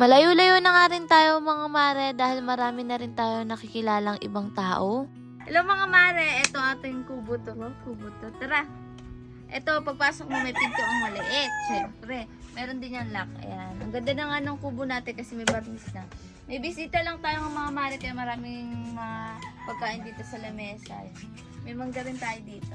Malayo-layo na nga rin tayo mga mare dahil marami na rin tayo nakikilalang ibang tao. Hello mga mare, ito ating kubo to. Kubo to. Tara. Ito, pagpasok mo may pinto ang maliit. Siyempre, meron din yung lock. Ayan. Ang ganda na nga ng kubo natin kasi may barnis na. May bisita lang tayo mga mare kaya maraming pagkain dito sa lamesa. May mangga rin tayo dito.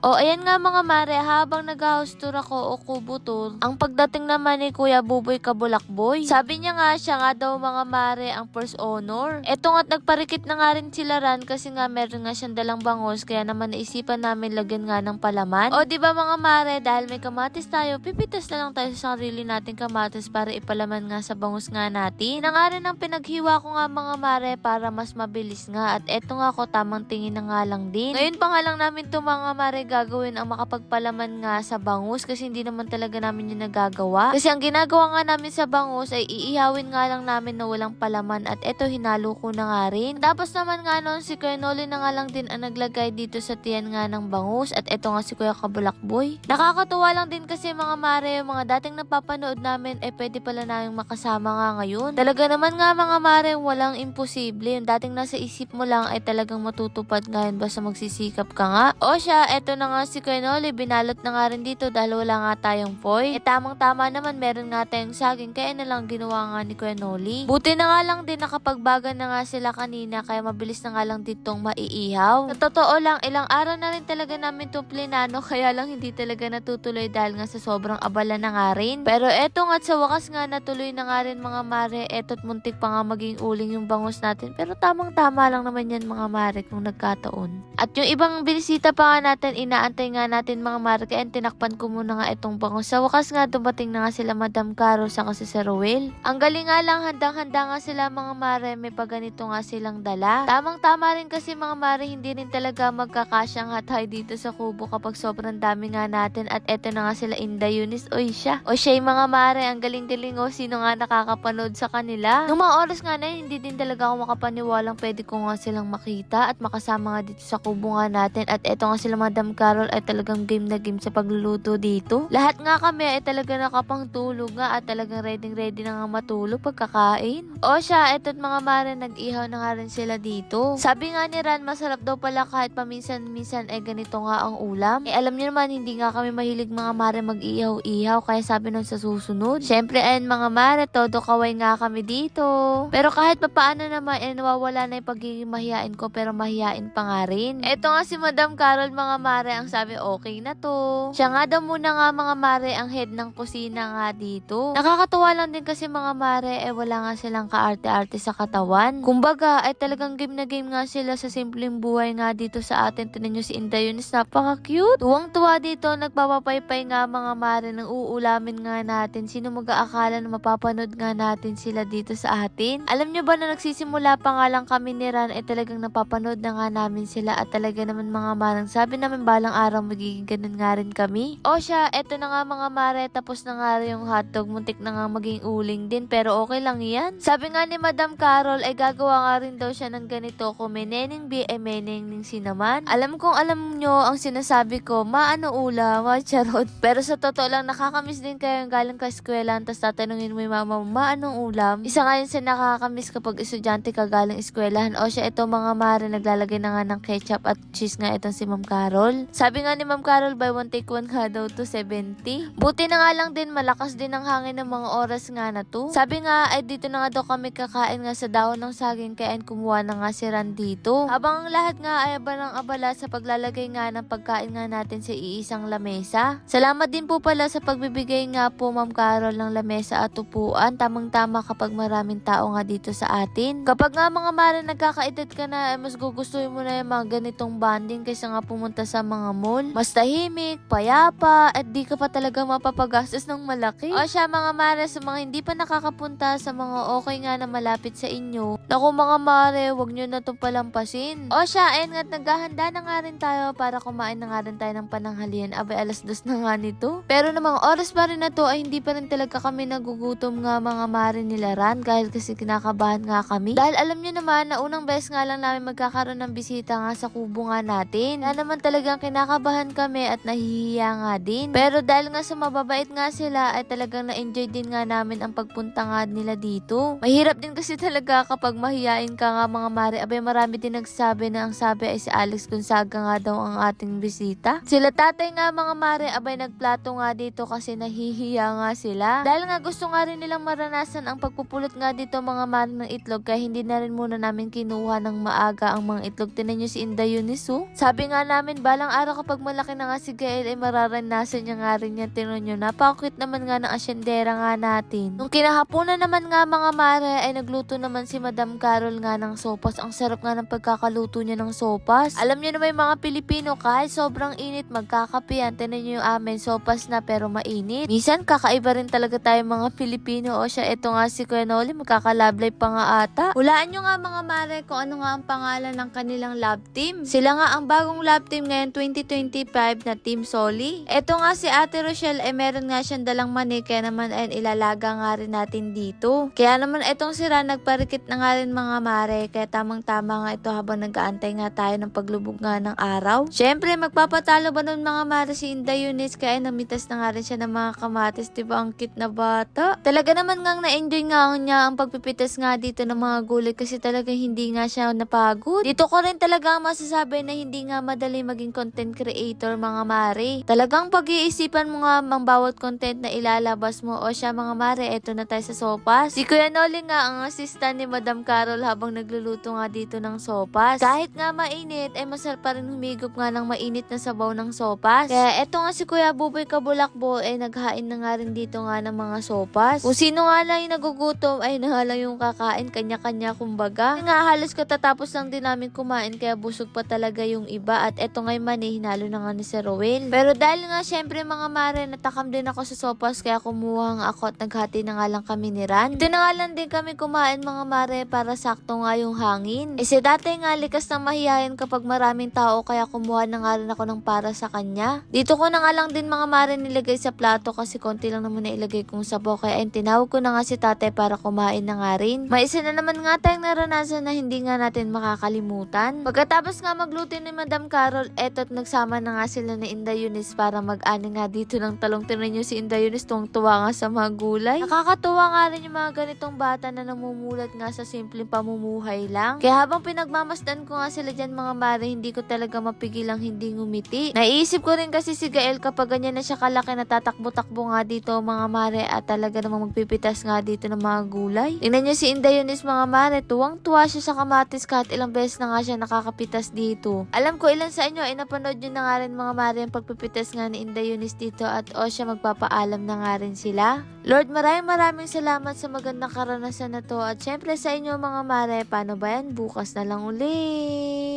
O, ayan nga mga mare, habang nag-house tour ako o kubo tour, ang pagdating naman ni Kuya Buboy Kabulakboy. Sabi niya nga, siya nga daw mga mare ang first owner. Eto nga't nagparikit na nga rin sila Ran kasi nga meron nga siyang dalang bangos, kaya naman naisipan namin lagyan nga ng palaman. O, di ba mga mare, dahil may kamatis tayo, pipitas na lang tayo sa sarili nating kamatis para ipalaman nga sa bangus nga natin. Na nga rin ang pinaghiwa ko nga mga mare para mas mabilis nga, at eto nga ko tamang tingin na nga lang din. Ngayon pa nga lang namin to mga mare gagawin ang makapagpalaman nga sa bangus kasi hindi naman talaga namin yung nagagawa. Kasi ang ginagawa nga namin sa bangus ay iihawin nga lang namin na walang palaman, at eto hinalo ko na nga rin. Tapos naman nga noon si Kuya Noli na nga lang din ang naglagay dito sa tiyan nga ng bangus, at eto nga si Kuya Kabulakboy. Nakakatuwa lang din kasi mga mare, yung mga dating napapanood namin ay pwede pala namin makasama nga ngayon. Talaga naman nga mga mare, walang imposible. Yung dating nasa isip mo lang ay talagang matutupad ngayon basta magsisikap ka nga. O siya, eto na nga si Kuya Noli, binalot na nga rin dito dahil wala nga tayong foil. Tamang-tama naman, meron nga tayong saging, kaya na lang ginawa nga ni Kuya Noli. Buti na nga lang din nakapagbaga na nga sila kanina, kaya mabilis na nga lang ditong maiihaw. Sa totoo lang, ilang araw na rin talaga namin itong plinano, kaya lang hindi talaga natutuloy dahil nga sa sobrang abala na nga rin. Pero eto nga sa wakas nga natuloy na nga rin mga mare, eto't muntik pa nga maging uling yung bangus natin. Pero tamang-tama lang naman yan mga mare kung nagkataon. At yung ibang binisita pa nga natin, inaantay nga natin mga mare, kaya tinakpan ko muna nga itong bangus. Sa wakas nga dumating na nga sila Madam Caro sa kasi si Ruel. Ang galing nga lang, handang-handa nga sila mga mare, may paganito nga silang dala. Tamang-tama rin kasi mga mare, hindi rin talaga magkakasyang hatay dito sa kubo kapag sobrang dami nga natin. At eto na nga sila Inday Eunice, oy siya. O siya yung mga mare, ang galing-galing o, sino nga nakakapanood sa kanila. Nung mga oras nga na hindi din talaga ako makapaniwalang pwede ko nga silang makita at makasama nga dito sa kubo nga natin. At eto nga sila Madam Carol ay talagang game na game sa pagluluto dito. Lahat nga kami ay talaga nakapangtulog nga at talagang ready na nga matulog pagkakain. O siya, eto't mga mare, nag-ihaw na nga rin sila dito. Sabi nga ni Ran, masarap daw pala kahit paminsan-minsan ay ganito nga ang ulam. Alam niyo naman, hindi nga kami mahilig mga mare mag-ihaw-ihaw, kaya sabi nun sa susunod. Syempre ayun mga mare, todo kaway nga kami dito. Pero kahit papaano naman, nawawala na yung pagiging mahihain ko, pero mahihain pa nga rin. Eto nga si Madam Carol mga mare, ang sabi okay na to. Siya nga daw muna nga mga mare ang head ng kusina nga dito. Nakakatuwa lang din kasi mga mare, wala nga silang kaarte-arte sa katawan. Kumbaga ay talagang game na game nga sila sa simpleng buhay nga dito sa atin. Tinan nyo si Inday Eunice, napaka-cute. Tuwang-tuwa dito, nagpapapaypay nga mga mare ng uulamin nga natin. Sino mag-aakala na mapapanood nga natin sila dito sa atin? Alam nyo ba na nagsisimula pa nga lang kami ni Ran ay talagang napapanood na nga namin sila, at talaga naman mga marang sabi namin balang araw magiging ganun nga rin kami. O siya, eto na nga mga mare, tapos na nga rin yung hotdog, muntik na nga maging uling din, pero okay lang yan. Sabi nga ni Madam Carol ay gagawa nga rin daw siya ng ganito kung may neneng B ay may neneng C naman. Alam kong alam nyo ang sinasabi ko, maano ulam, charot. Pero sa totoo lang, nakakamiss din kayo yung galing ka eskwela, tapos tatanungin mo yung mama mo, maanong ulam? Isa nga yun sa nakakamiss kapag estudyante ka galing eskwelahan. O siya, ito mga mare, naglalagay na nga ng ketchup at cheese nga itong si Ma'am Carol. Sabi nga ni Ma'am Carol, buy one take one nga daw to 70. Buti na nga lang din, malakas din ang hangin ng mga oras nga na to. Sabi nga ay dito na nga daw kami kakain nga sa dahon ng saging, kaya kumuha na nga si Ran dito. Habang ang lahat nga ay abalang abala sa paglalagay nga ng pagkain nga natin sa iisang lamesa. Salamat din po pala sa pagbibigay nga po Ma'am Carol ng lamesa at upuan. Tamang-tama kapag maraming tao nga dito sa atin. Kapag nga mga mare nagkakaedad ka na, mas gugustuhin mo na yung mga ganitong bonding kaysa nga pumunta sa mga mall. Mas tahimik, payapa, at di ka pa talaga mapapagastos ng malaki. O siya mga mare, sa mga hindi pa nakakapunta sa mga okay nga na malapit sa inyo, naku mga mare, wag nyo na itong palampasin. O siya, ayun nga, naghahanda na nga rin tayo para kumain na nga rin tayo ng pananghalian. Abay, alas 2 na nga nito. Pero namang oras pa rin na to ay hindi pa rin talaga kami nagugutom nga mga mare nila Ran, kahit kasi kinakabahan nga kami. Dahil alam nyo naman na unang beses nga lang namin magkakaroon ng bisita nga sa kubo nga natin. Na naman talagang talagang kinakabahan kami at nahihiya nga din. Pero dahil nga sa mababait nga sila ay talagang na-enjoy din nga namin ang pagpunta nga nila dito. Mahirap din kasi talaga kapag mahiyain ka nga mga mare. Abay marami din nagsabi na ang sabi ay si Alex Gonzaga nga daw ang ating bisita. Sila tatay nga mga mare abay nagplato nga dito kasi nahihiya nga sila. Dahil nga gusto nga rin nilang maranasan ang pagpupulot nga dito mga mare ng itlog kaya hindi na rin muna namin kinuha ng maaga ang mga itlog. Tinan nyo si Inday Eunice. Sabi nga namin balang araw kapag malaki na nga si Gael ay mararanasan niya nga rin yan. Tinan nyo napakit naman nga ng asyendera nga natin. Nung kinahaponan naman nga mga mare ay nagluto naman si Madam Carol nga ng sopas. Ang sarap nga ng pagkakaluto niya ng sopas. Alam niyo naman yung mga Pilipino kahit sobrang init magkakape yan. Tinan nyo yung amin sopas na pero mainit. Minsan kakaiba rin talaga tayo mga Pilipino. O siya eto nga si Kuya Noli magkakalablay pa nga ata. Hulaan nyo nga mga mare kung ano nga ang pangalan ng kanilang love team. Sila nga ang bagong love team ngayon 2025 na Team Soli. Eto nga si Ate Rochelle ay meron nga siyang dalang mani kaya naman ay ilalaga nga rin natin dito. Kaya naman etong sira nagparikit na nga rin mga mare kaya tamang tama nga ito habang nag-aantay nga tayo ng paglubog nga ng araw. Syempre magpapatalo ba nun mga mare si Inday Eunice kaya namitas na nga rin siya ng mga kamatis. Diba ang cute na bata? Talaga naman nga na-enjoy nga niya ang pagpipitas nga dito ng mga gulay kasi talaga hindi nga siya napagod. Dito ko rin talaga masasabi na hindi nga madali maging content creator mga mare. Talagang pag-iisipan mo nga ang bawat content na ilalabas mo. O siya mga mare, eto na tayo sa sopas. Si Kuya Noli nga ang assistant ni Madam Carol habang nagluluto nga dito ng sopas. Kahit nga mainit, ay masarap pa rin humigop nga ng mainit na sabaw ng sopas. Kaya eto nga si Kuya Buboy Kabulakbo ay naghain na nga rin dito nga ng mga sopas. Kung sino nga lang yung nagugutom ay nahalang yung kakain kanya-kanya kumbaga. Nga halos katatapos lang din namin kumain kaya busog pa talaga yung iba at eto nga'y mani hinalo na nga ni Sir Rowell. Pero dahil nga syempre mga mare natakam din ako sa sopas kaya kumuha nga ako at naghati na nga lang kami ni Ran. Ito na nga lang din kami kumain mga mare para sakto nga yung hangin. Si tatay nga likas na mahihayin kapag maraming tao kaya kumuha na nga rin ako ng para sa kanya. Dito ko na nga lang din mga mare nilagay sa plato kasi konti lang naman na ilagay kong sabaw kaya tinawag ko na nga si tatay para kumain na nga rin. May isa na naman nga tayong naranasan na hindi nga natin makakalimutan. Pagkatapos nga magluto ni Madam Carol, eto't nagsama na nga sila ni Inday Eunice para mag-ani nga dito ng talong. Tinan nyo si Inday Eunice tuwang-tuwa nga sa mga gulay. Nakakatuwa nga rin yung mga ganitong bata na namumulat nga sa simpleng pamumuhay lang. Kaya habang pinagmamasdan ko nga sila dyan mga mare, hindi ko talaga mapigilang hindi ngumiti. Naisip ko rin kasi si Gael kapag ganyan na siya kalaki natatakbo-takbo nga dito mga mare at talaga namang magpipitas nga dito ng mga gulay. Tingnan nyo si Inday Eunice mga mare, tuwang-tuwa siya sa kamatis kahit ilang beses na nga siya nakakapitas dito. Alam ko ilan sa inyo ay napanood nyo na nga rin mga mare ang pagpipitas nga ni Inday Eunice dito at o siya magpapaalam na nga rin sila. Lord, maraming salamat sa magandang karanasan na to at syempre sa inyo mga mare, paano ba yan? Bukas na lang ulit.